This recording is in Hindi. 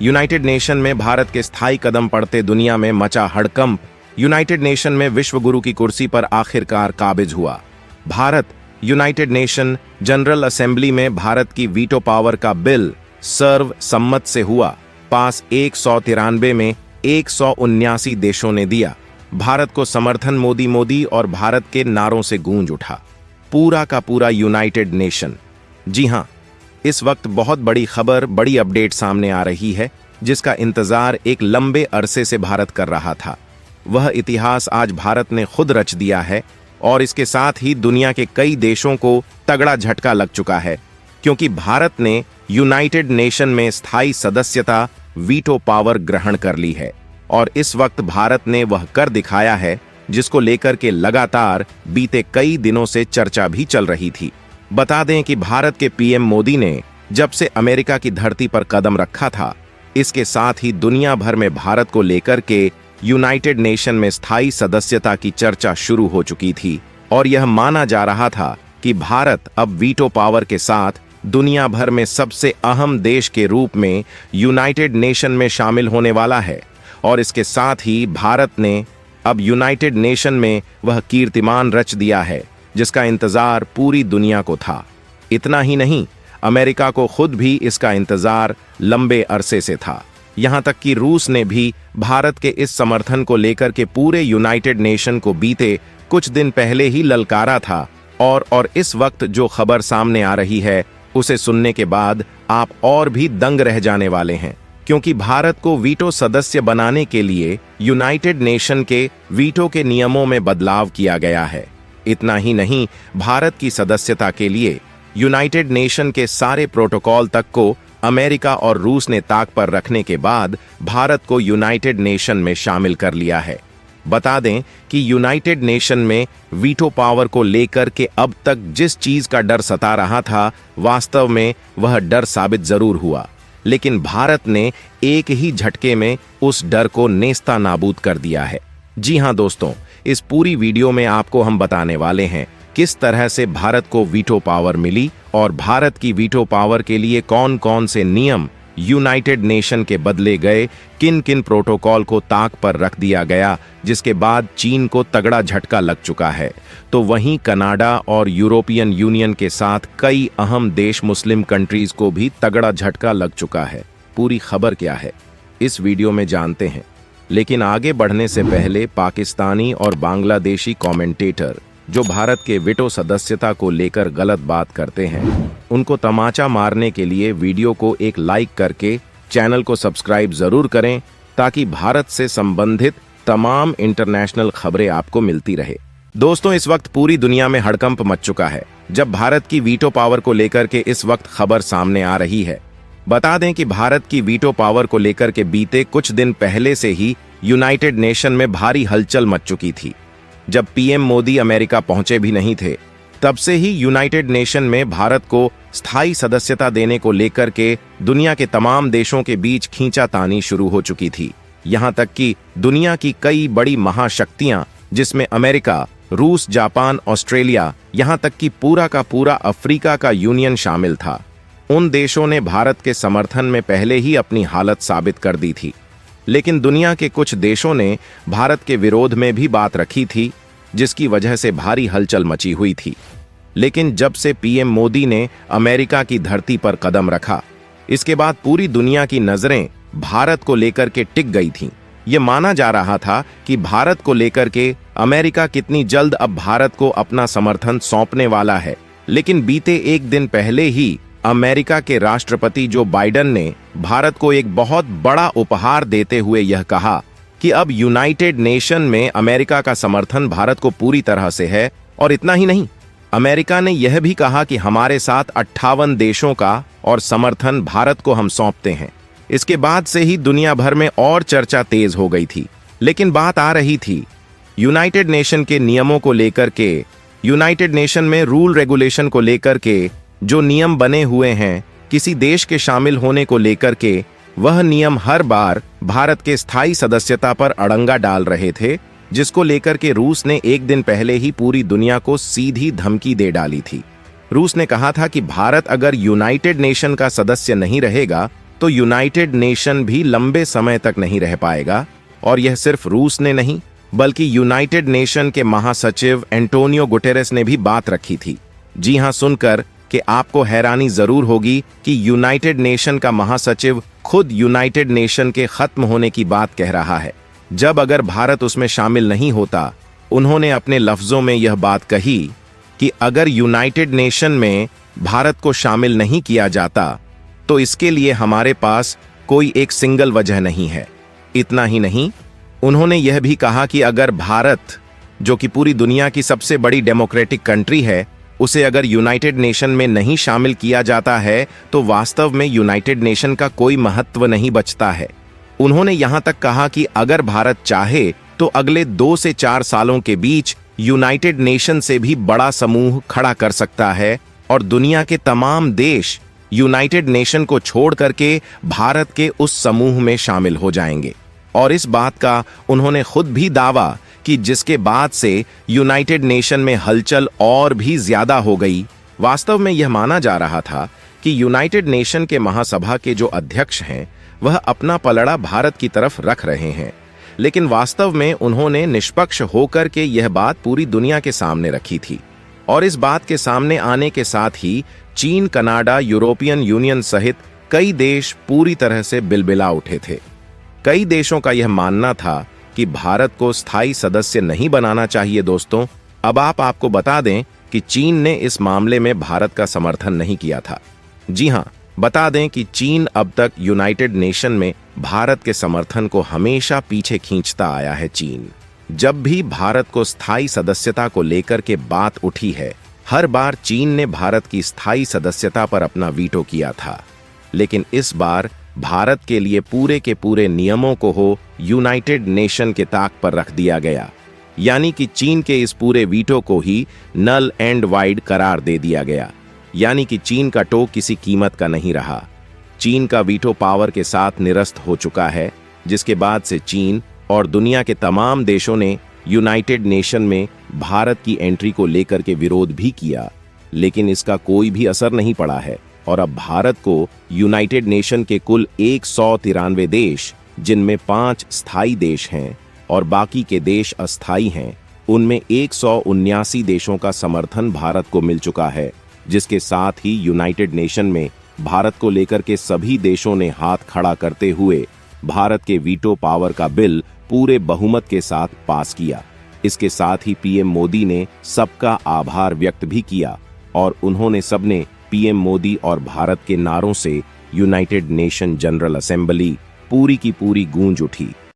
यूनाइटेड नेशन में भारत के स्थायी कदम पड़ते दुनिया में मचा हड़कंप। यूनाइटेड नेशन में विश्व गुरु की कुर्सी पर आखिरकार काबिज हुआ। Bharat United nation general assembly में भारत की वीटो पावर का बिल सर्वसम्मत से हुआ पास। 193 में 179 देशों ने दिया। भारत को समर्थन। मोदी मोदी और भारत के नारों से गूंज उठा पूरा का पूरा यूनाइटेड नेशन। जी हां, इस वक्त बहुत बड़ी खबर, बड़ी अपडेट सामने आ रही है जिसका इंतजार एक लंबे अरसे से भारत कर रहा था। वह इतिहास आज भारत ने खुद रच दिया है और इसके साथ ही दुनिया के कई देशों को तगड़ा झटका लग चुका है, क्योंकि भारत ने यूनाइटेड नेशन में स्थायी सदस्यता वीटो पावर ग्रहण कर ली है। और इस वक्त भारत ने वह कर दिखाया है जिसको लेकर के लगातार बीते कई दिनों से चर्चा भी चल रही थी। बता दें कि भारत के पीएम मोदी ने जब से अमेरिका की धरती पर कदम रखा था, इसके साथ ही दुनिया भर में भारत को लेकर के यूनाइटेड नेशन में स्थायी सदस्यता की चर्चा शुरू हो चुकी थी और यह माना जा रहा था कि भारत अब वीटो पावर के साथ दुनिया भर में सबसे अहम देश के रूप में यूनाइटेड नेशन में शामिल होने वाला है। और इसके साथ ही भारत ने अब यूनाइटेड नेशन में वह कीर्तिमान रच दिया है जिसका इंतजार पूरी दुनिया को था। इतना ही नहीं, अमेरिका को खुद भी इसका इंतजार लंबे अरसे से था। यहां तक कि रूस ने भी भारत के इस समर्थन को लेकर के पूरे यूनाइटेड नेशन को बीते कुछ दिन पहले ही ललकारा था। और इस वक्त जो खबर सामने आ रही है उसे सुनने के बाद आप और भी दंग रह जाने वाले हैं, क्योंकि भारत को वीटो सदस्य बनाने के लिए यूनाइटेड नेशन के वीटो के नियमों में बदलाव किया गया है। इतना ही नहीं, भारत की सदस्यता के लिए यूनाइटेड नेशन के सारे प्रोटोकॉल तक को अमेरिका और रूस ने ताक पर रखने के बाद भारत को यूनाइटेड नेशन में शामिल कर लिया है। बता दें कि यूनाइटेड नेशन में वीटो पावर को लेकर के अब तक जिस चीज का डर सता रहा था, वास्तव में वह डर साबित जरूर हुआ, लेकिन भारत ने एक ही झटके में उस डर को नेस्ता नाबूद कर दिया है। जी हां दोस्तों, इस पूरी वीडियो में आपको हम बताने वाले हैं किस तरह से भारत को वीटो पावर मिली और भारत की वीटो पावर के लिए कौन कौन से नियम यूनाइटेड नेशन के बदले गए, किन किन प्रोटोकॉल को ताक पर रख दिया गया, जिसके बाद चीन को तगड़ा झटका लग चुका है। तो वहीं कनाडा और यूरोपियन यूनियन के साथ कई अहम देश मुस्लिम कंट्रीज को भी तगड़ा झटका लग चुका है। पूरी खबर क्या है इस वीडियो में जानते हैं, लेकिन आगे बढ़ने से पहले पाकिस्तानी और बांग्लादेशी कमेंटेटर जो भारत के वीटो सदस्यता को लेकर गलत बात करते हैं, उनको तमाचा मारने के लिए वीडियो को एक लाइक करके चैनल को सब्सक्राइब जरूर करें, ताकि भारत से संबंधित तमाम इंटरनेशनल खबरें आपको मिलती रहे। दोस्तों, इस वक्त पूरी दुनिया में हड़कंप मच चुका है जब भारत की वीटो पावर को लेकर के इस वक्त खबर सामने आ रही है। बता दें कि भारत की वीटो पावर को लेकर के बीते कुछ दिन पहले से ही यूनाइटेड नेशन में भारी हलचल मच चुकी थी। जब पीएम मोदी अमेरिका पहुंचे भी नहीं थे, तब से ही यूनाइटेड नेशन में भारत को स्थायी सदस्यता देने को लेकर के दुनिया के तमाम देशों के बीच खींचातानी शुरू हो चुकी थी। यहां तक कि दुनिया की कई बड़ी महाशक्तियां, जिसमें अमेरिका, रूस, जापान, ऑस्ट्रेलिया, यहां तक कि पूरा का पूरा अफ्रीका का यूनियन शामिल था, उन देशों ने भारत के समर्थन में पहले ही अपनी हालत साबित कर दी थी। लेकिन दुनिया के कुछ देशों ने भारत के विरोध में भी बात रखी थी, जिसकी वजह से भारी हलचल मची हुई थी। लेकिन जब से पीएम मोदी ने अमेरिका की धरती पर कदम रखा, इसके बाद पूरी दुनिया की नजरें भारत को लेकर के टिक गई थीं। ये माना जा रहा था कि भारत को लेकर के अमेरिका कितनी जल्द अब भारत को अपना समर्थन सौंपने वाला है। लेकिन बीते एक दिन पहले ही अमेरिका के राष्ट्रपति जो बाइडेन ने भारत को एक बहुत बड़ा उपहार देते हुए यह कहा कि अब यूनाइटेड नेशन में अमेरिका का समर्थन भारत को पूरी तरह से है। और इतना ही नहीं, अमेरिका ने यह भी कहा कि हमारे साथ 58 देशों का और समर्थन भारत को हम सौंपते हैं। इसके बाद से ही दुनिया भर में और चर्चा तेज हो गई थी। लेकिन बात आ रही थी यूनाइटेड नेशन के नियमों को लेकर के, यूनाइटेड नेशन में रूल रेगुलेशन को लेकर के जो नियम बने हुए हैं किसी देश के शामिल होने को लेकर के, वह नियम हर बार भारत के स्थायी सदस्यता पर अड़ंगा डाल रहे थे, जिसको लेकर के रूस ने एक दिन पहले ही पूरी दुनिया को सीधी धमकी दे डाली थी। रूस ने कहा था कि भारत अगर यूनाइटेड नेशन का सदस्य नहीं रहेगा तो यूनाइटेड नेशन भी लंबे समय तक नहीं रह पाएगा। और यह सिर्फ रूस ने नहीं, बल्कि यूनाइटेड नेशन के महासचिव एंटोनियो गुटेरेस ने भी बात रखी थी। जी हां, सुनकर कि आपको हैरानी जरूर होगी कि यूनाइटेड नेशन का महासचिव खुद यूनाइटेड नेशन के खत्म होने की बात कह रहा है। जब अगर भारत उसमें शामिल नहीं होता, उन्होंने अपने लफ्जों में यह बात कही कि अगर यूनाइटेड नेशन में भारत को शामिल नहीं किया जाता तो इसके लिए हमारे पास कोई एक सिंगल वजह नहीं है। इतना ही नहीं, उन्होंने यह भी कहा कि अगर भारत, जो कि पूरी दुनिया की सबसे बड़ी डेमोक्रेटिक कंट्री है, उसे अगर यूनाइटेड नेशन में नहीं शामिल किया जाता है तो वास्तव में यूनाइटेड नेशन का कोई महत्व नहीं बचता है। उन्होंने यहां तक कहा कि अगर भारत चाहे तो अगले 2 से 4 सालों के बीच यूनाइटेड नेशन से भी बड़ा समूह खड़ा कर सकता है और दुनिया के तमाम देश यूनाइटेड नेशन को छोड़ करके भारत के उस समूह में शामिल हो जाएंगे। और इस बात का उन्होंने खुद भी दावा कि जिसके बाद से यूनाइटेड नेशन में हलचल और भी ज्यादा हो गई। वास्तव में यह माना जा रहा था कि यूनाइटेड नेशन के महासभा के जो अध्यक्ष हैं वह अपना पलड़ा भारत की तरफ रख रहे हैं, लेकिन वास्तव में उन्होंने निष्पक्ष होकर के यह बात पूरी दुनिया के सामने रखी थी। और इस बात के सामने आने के साथ ही चीन, कनाडा, यूरोपियन यूनियन सहित कई देश पूरी तरह से बिलबिला उठे थे। कई देशों का यह मानना था कि भारत को स्थायी सदस्य नहीं बनाना चाहिए। दोस्तों, अब आपको बता दें कि चीन ने इस मामले में भारत का समर्थन नहीं किया था। जी हां, बता दें कि चीन अब तक यूनाइटेड नेशन में भारत के समर्थन को हमेशा पीछे खींचता आया है। चीन जब भी भारत को स्थायी सदस्यता को लेकर के बात उठी है, हर बार चीन ने भारत की स्थायी सदस्यता पर अपना वीटो किया था। लेकिन इस बार भारत के लिए पूरे के पूरे नियमों को यूनाइटेड नेशन के ताक पर रख दिया गया, यानी कि चीन के इस पूरे वीटो को ही नल एंड वाइड करार दे दिया गया। यानी कि चीन का टो किसी कीमत का नहीं रहा। चीन का वीटो पावर के साथ निरस्त हो चुका है, जिसके बाद से चीन और दुनिया के तमाम देशों ने यूनाइटेड नेशन में भारत की एंट्री को लेकर के विरोध भी किया, लेकिन इसका कोई भी असर नहीं पड़ा है। और अब भारत को यूनाइटेड नेशन के कुल 193 देश, जिनमें 5 स्थायी देश हैं और बाकी के देश अस्थायी हैं, उनमें 179 देशों का समर्थन भारत को मिल चुका है, जिसके साथ ही यूनाइटेड नेशन में भारत को लेकर के सभी देशों ने हाथ खड़ा करते हुए भारत के वीटो पावर का बिल पूरे बहुमत के साथ पास किया। इसके साथ ही पीएम मोदी ने सबका आभार व्यक्त भी किया और उन्होंने सबने पीएम मोदी और भारत के नारों से यूनाइटेड नेशन जनरल असेंबली पूरी की पूरी गूंज उठी।